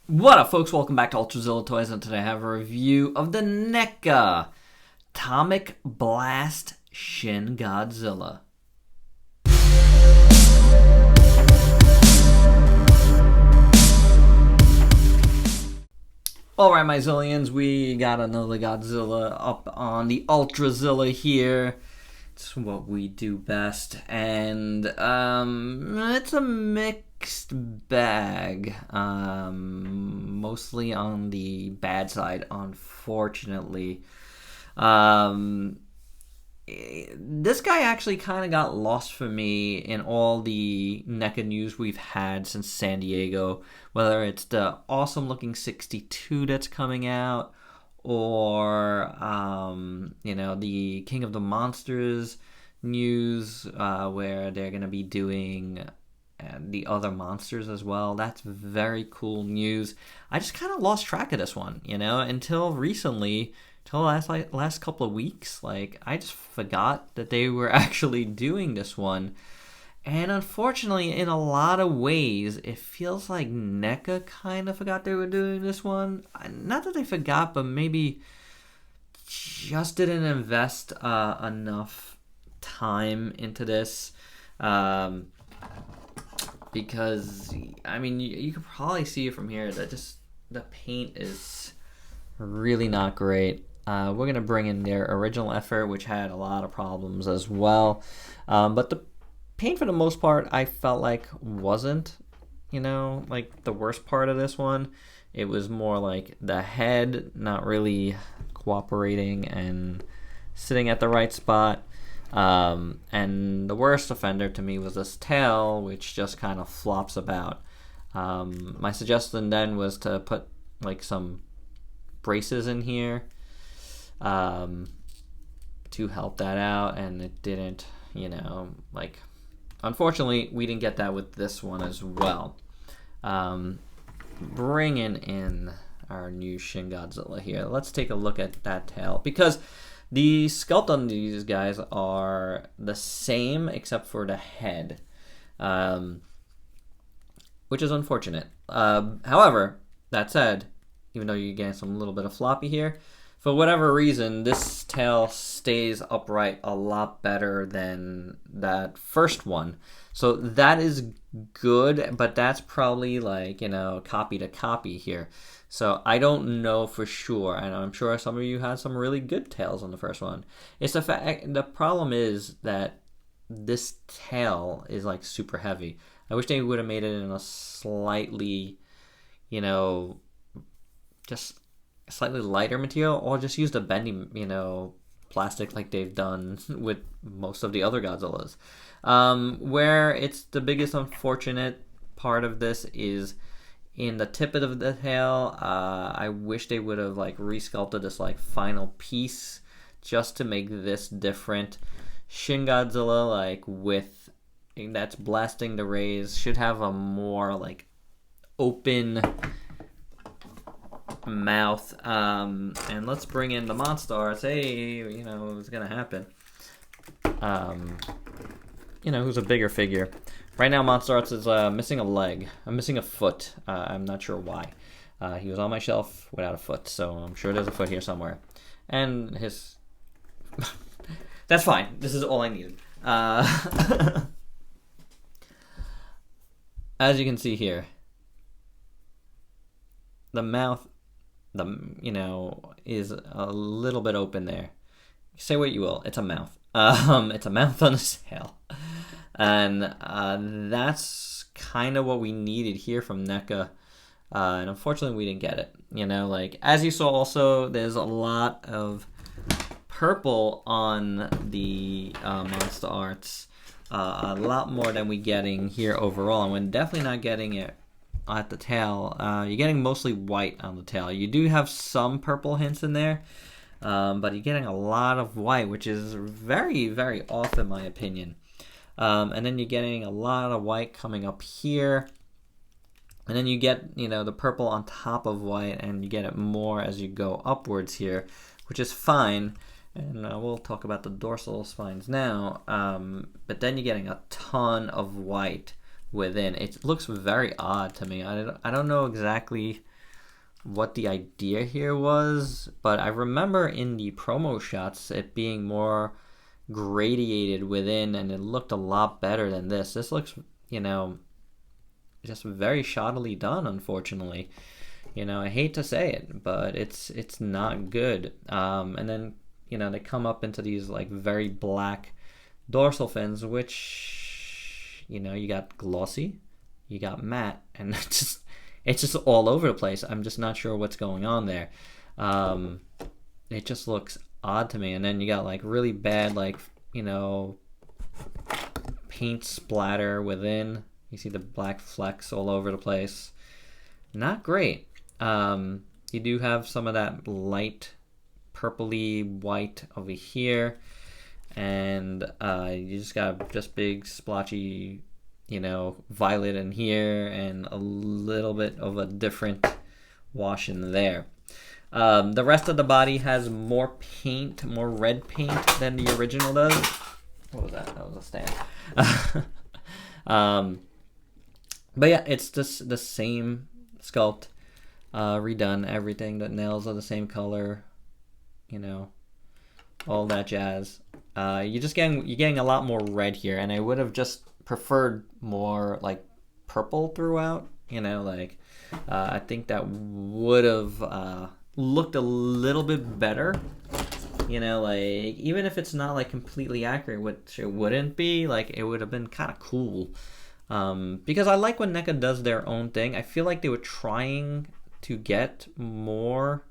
What up, folks? Welcome back to Ultrazilla Toys, and today I have a review of the NECA Atomic Blast Shin Godzilla. Alright, my Zillions, we got another Godzilla up on the Ultrazilla here. It's what we do best, and it's a mixed bag. Mostly on the bad side, unfortunately. This guy actually kind of got lost for me in all the NECA news we've had since San Diego, whether it's the awesome looking 62 that's coming out, or the King of the Monsters news, where they're going to be doing the other monsters as well. That's very cool news. I just kind of lost track of this one, until recently, till the last couple of weeks. Like, I just forgot that they were actually doing this one. And unfortunately, in a lot of ways, it feels like NECA kind of forgot they were doing this one. Not that they forgot, but maybe just didn't invest enough time into this. Because, I mean, you can probably see it from here that just the paint is really not great. We're going to bring in their original effort, which had a lot of problems as well. But the paint, for the most part, I felt like wasn't, like the worst part of this one. It was more like the head not really cooperating and sitting at the right spot. And the worst offender to me was this tail, which just kind of flops about. My suggestion then was to put like some braces in here to help that out, and it didn't, unfortunately, we didn't get that with this one as well. Bringing in our new Shin Godzilla here, let's take a look at that tail, because the sculpt on these guys are the same except for the head, which is unfortunate. However, that said, even though you're getting some little bit of floppy here, for whatever reason, this tail stays upright a lot better than that first one. So that is good, but that's probably like, copy to copy here. So I don't know for sure, and I'm sure some of you had some really good tails on the first one. It's the fact, the problem is that this tail is like super heavy. I wish they would have made it in a slightly, just slightly lighter material, or just used a bendy, plastic like they've done with most of the other Godzillas. Where it's the biggest unfortunate part of this is in the tip of the tail. I wish they would have like resculpted this like final piece just to make this different. Shin Godzilla, like with that's blasting the rays, should have a more like open mouth. And let's bring in the Monstars. Hey, what's gonna happen? Who's a bigger figure? Right now, Monstars is missing a leg. I'm missing a foot. I'm not sure why. He was on my shelf without a foot, so I'm sure there's a foot here somewhere. And his... That's fine. This is all I needed. As you can see here, the mouth, is a little bit open there. Say what you will, it's a mouth. It's a mouth on a tail. And that's kind of what we needed here from NECA. And unfortunately, we didn't get it. Like, as you saw also, there's a lot of purple on the Monster Arts. A lot more than we're getting here overall. And we're definitely not getting it at the tail. You're getting mostly white on the tail. You do have some purple hints in there. But you're getting a lot of white, which is very, very off in my opinion. And then you're getting a lot of white coming up here. And then you get, the purple on top of white, and you get it more as you go upwards here, which is fine. And we'll talk about the dorsal spines now. But then you're getting a ton of white within. It looks very odd to me. I don't know exactly what the idea here was, but I remember in the promo shots it being more gradiated within, and it looked a lot better than this. This looks, you know, just very shoddily done, unfortunately. You know, I hate to say it, but it's not good. And then, you know, they come up into these like very black dorsal fins, which, you know, you got glossy, you got matte, and it's just all over the place. I'm just not sure what's going on there. It just looks odd to me. And then you got like really bad, like, you know, paint splatter within. You see the black flecks all over the place. Not great. You do have some of that light purpley white over here, and you just got just big splotchy, you know, violet in here, and a little bit of a different wash in there. The rest of the body has more paint, more red paint than the original does. What was that? That was a stand. But yeah, it's just the same sculpt, redone, everything. The nails are the same color, you know, all that jazz. You're getting a lot more red here, and I would have just preferred more like purple throughout. You know, like I think that would have looked a little bit better. You know, like even if it's not like completely accurate, which it wouldn't be, like it would have been kind of cool. Because I like when NECA does their own thing. I feel like they were trying to get more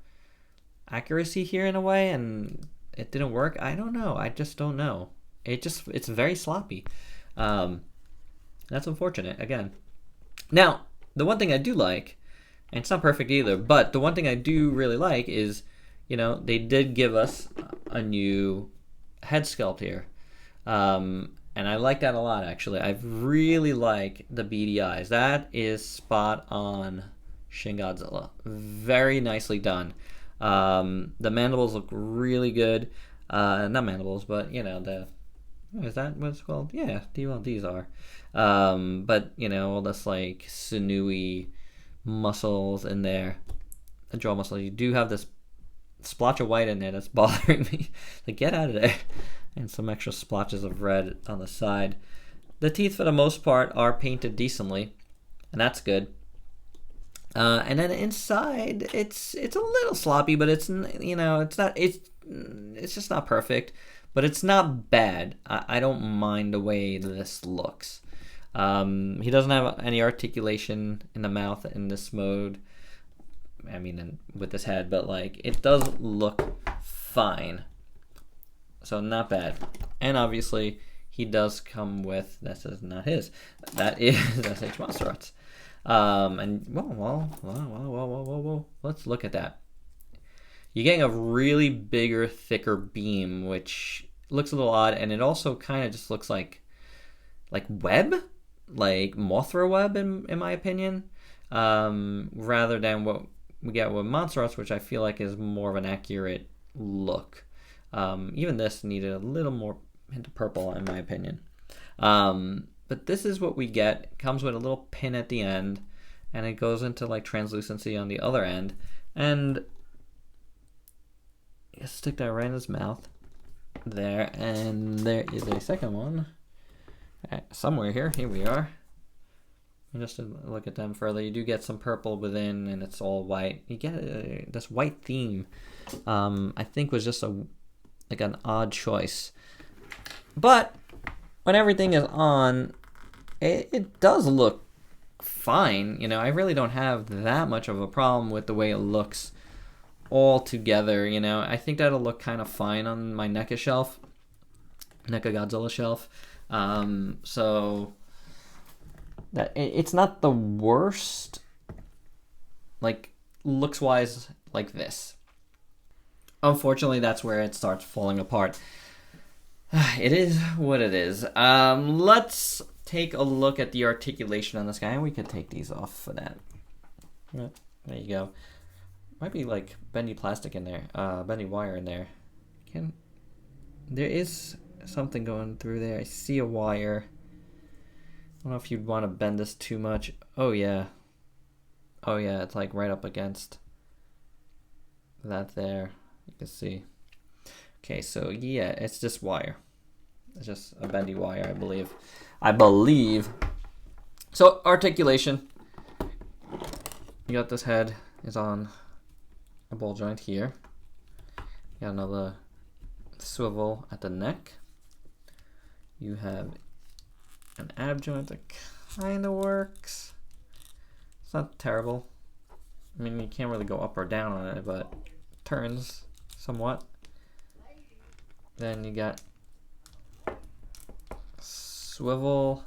accuracy here in a way, and it didn't work. I don't know. I just don't know. It's very sloppy. That's unfortunate, again. Now, the one thing I do like, and it's not perfect either, but the one thing I do really like is, you know, they did give us a new head sculpt here. And I like that a lot, actually. I really like the beady eyes. That is spot on Shin Godzilla. Very nicely done. The mandibles look really good. Not mandibles, but, you know, is that what it's called? Yeah, these are. But, you know, all this, like, sinewy muscles in there. The jaw muscle. You do have this splotch of white in there that's bothering me. Like, get out of there. And some extra splotches of red on the side. The teeth, for the most part, are painted decently, and that's good. And then inside, it's a little sloppy, but it's, you know, it's just not perfect, but it's not bad. I don't mind the way this looks. He doesn't have any articulation in the mouth in this mode. I mean, with his head, but like it does look fine. So not bad. And obviously, he does come with, this is not his, that is SH Monster Arts. And, whoa, let's look at that. You're getting a really bigger, thicker beam, which looks a little odd, and it also kind of just looks like web? Like Mothra web, in my opinion. Rather than what we get with Monster Arts, which I feel like is more of an accurate look. Even this needed a little more hint of purple, in my opinion. But this is what we get. It comes with a little pin at the end, and it goes into like translucency on the other end. And you stick that right in his mouth. There, and there is a second one. Somewhere here. Here we are. And just to look at them further, you do get some purple within, and it's all white. You get this white theme. I think was just an odd choice. But when everything is on, it does look fine. You know, I really don't have that much of a problem with the way it looks all together. You know, I think that'll look kind of fine on my NECA shelf, NECA Godzilla shelf. So that it's not the worst, like looks wise, like this. Unfortunately, that's where it starts falling apart. It is what it is. Let's take a look at the articulation on this guy, and we could take these off for that. There you go. Might be like bendy plastic in there, bendy wire in there. There is something going through there. I see a wire. I don't know if you'd want to bend this too much. Oh yeah, it's like right up against that there. You can see. Okay, so yeah, it's just wire. It's just a bendy wire, I believe. So articulation. You got this head is on a ball joint here. You got another swivel at the neck. You have an ab joint that kind of works. It's not terrible. I mean, you can't really go up or down on it, but it turns somewhat. Then you got swivel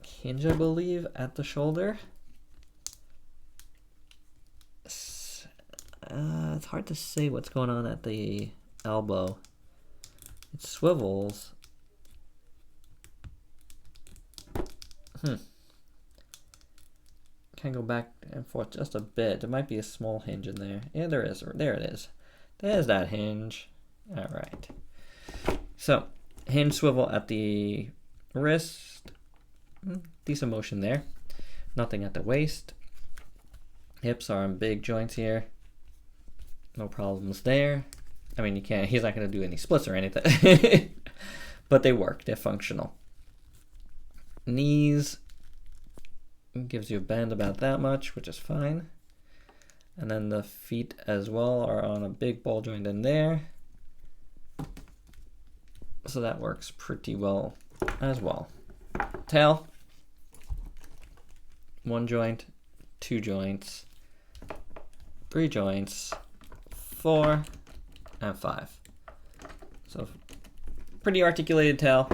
hinge, I believe, at the shoulder. It's hard to say what's going on at the elbow. It swivels. Can go back and forth just a bit. There might be a small hinge in there. Yeah, there is. There it is. There's that hinge. All right. So, hinge swivel at the wrist. Decent motion there. Nothing at the waist. Hips are on big joints here. No problems there. I mean, you can't. He's not going to do any splits or anything. But they work. They're functional. Knees. Gives you a bend about that much, which is fine. And then the feet as well are on a big ball joint in there. So that works pretty well as well. Tail. 1 joint, 2 joints, 3 joints, 4, and 5. So pretty articulated tail.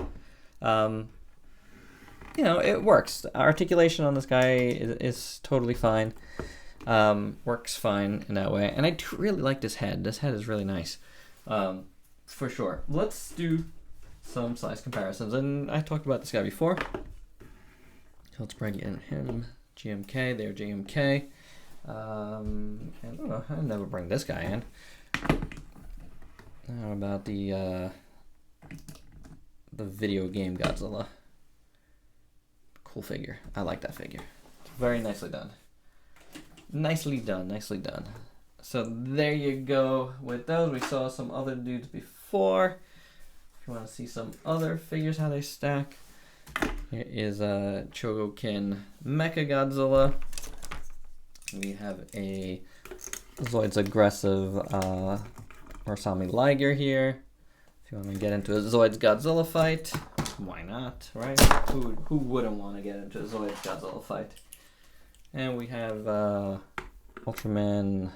You know, it works. Articulation on this guy is totally fine. Works fine in that way. And I do really like this head. This head is really nice. For sure. Let's do some size comparisons. And I talked about this guy before. Let's bring in him. GMK, they're GMK. And I'll never bring this guy in. How about the video game Godzilla? Cool figure. I like that figure. It's very nicely done. Nicely done, nicely done. So there you go with those. We saw some other dudes before. If you want to see some other figures, how they stack, here is a Chogokin Mecha Godzilla. We have a Zoids Aggressive Orsami Liger here. If you want to get into a Zoids Godzilla fight, why not, right? Who wouldn't want to get into a Zoids Godzilla fight? And we have Ultraman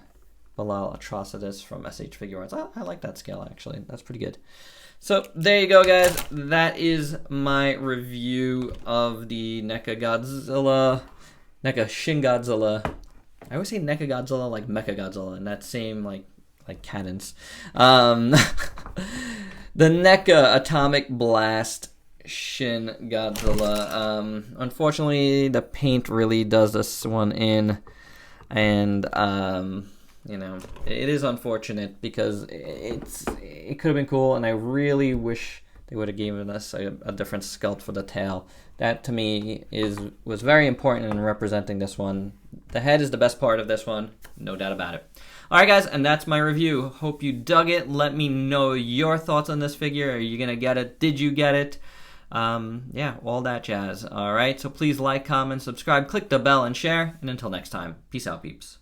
Bilal Atrocitus from SH Figure Arts. I like that scale, actually. That's pretty good. So there you go, guys. That is my review of the Neca Shin Godzilla. I always say Neca Godzilla like Mecha Godzilla in that same like cadence. The Neca Atomic Blast Shin Godzilla. Unfortunately, the paint really does this one in, and you know, it is unfortunate because it could have been cool, and I really wish they would have given us a different sculpt for the tail. That to me was very important in representing this one. The head is the best part of this one, no doubt about it. Alright guys, and that's my review. Hope you dug it. Let me know your thoughts on this figure. Are you gonna get it? Did you get it? Yeah, all that jazz. Alright, so please like, comment, subscribe, click the bell, and share. And until next time, peace out, peeps.